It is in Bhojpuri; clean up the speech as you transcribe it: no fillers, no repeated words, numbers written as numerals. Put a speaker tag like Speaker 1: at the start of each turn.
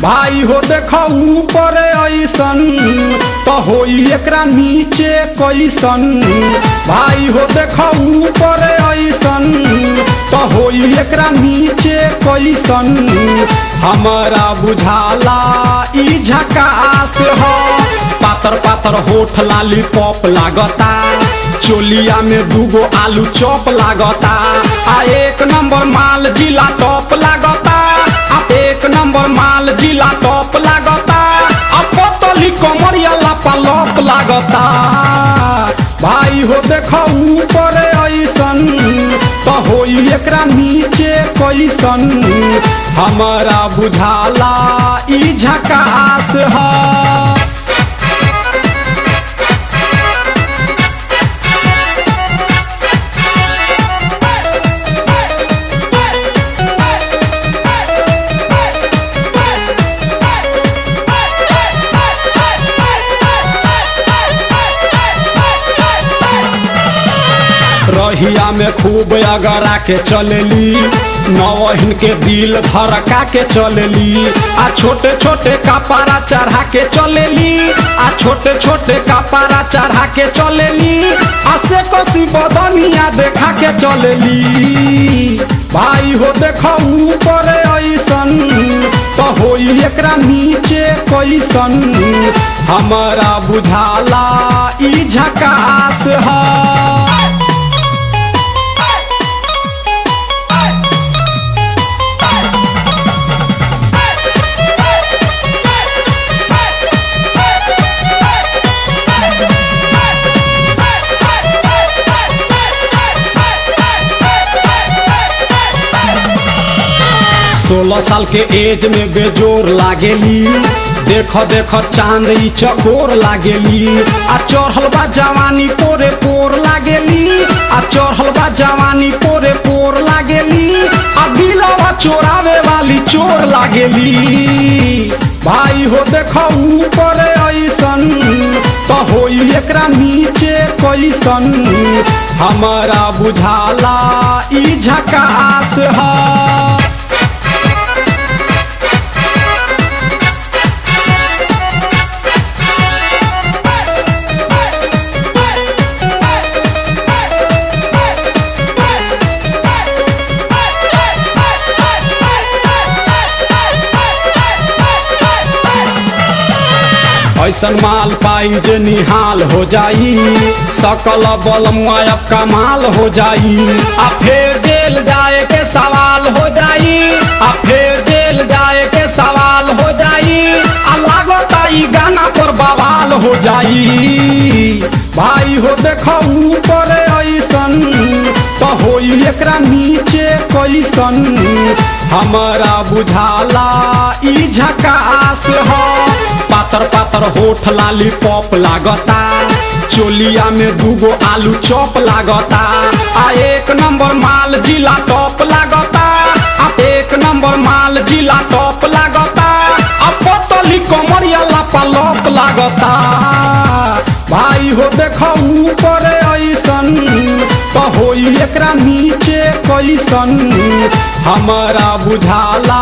Speaker 1: भाई हो देखो ऊपर ऐसन तो होई एकरा नीचे कैसन। भाई हो देखो ऊपर ऐसन तो होई एकरा नीचे कैसन। हमारा बुझाला ई झकास हो। पातर पातर होठ लाली पॉप लागता, चोलिया में दूगो आलू चॉप लागता। आ एक नंबर माल जिला टॉप लागता, आ एक नंबर माल जिला टॉप लागता। आ पतली कमरिया लापालॉप लागता। भाई हो देखो ऊपर ऐसन तो होई एकरा नीचे कैसन। हमारा बुझाला ई झकास है। रहिया में खूब अगरा के चलेली, नवहिन के दिल धड़का के चलेली। आ छोटे छोटे कपड़ा चढ़ा के चलेली, आ छोटे छोटे कपड़ा चढ़ा के चलेली। आ से कसी बदनिया देखा के चलेली। भाई हो देखो ऊपर ऐसन तो होई एकरा नीचे कैसन। हमारा बुझाला ई झकास है। सोलह साल के एज में बेजोर लागेली, देखो देखो चांद ई चकोर लागेली। आ चढ़ल बा जवानी पोरे पोर लागेली, आ चढ़ल बा जवानी पोरे पोर लागेली। आ दिलवा चोरावे वाली चोर लागेली। भाई हो देखो ऊपर ऐसन तो होई एकरा नीचे कैसन। हमारा बुझाला ई झकास है। ऐसन माल पाई जे निहाल हो जाई, सकल बलमुआ अब कमाल हो जाई। आ फिर जेल जाए के सवाल हो जाई, आ फिर जेल जाए के सवाल हो जाई। आ लागता ई गाना पर बवाल हो जाई। भाई हो देखो ऊपर ऐसन तो होई एकरा नीचे कैसन। हमारा बुझाला ई झकास है। पातर पातर होठ लाली पॉप लागता, चोलिया में दूगो आलू चॉप लागता। आ एक नंबर माल जिला टॉप लागता, आ एक नंबर माल जिला टॉप लागता। आ पतली कमरिया लापालॉप लागता। भाई हो देखो ऊपर ऐसन तो होई एकरा नीचे कैसन। हमारा बुझाला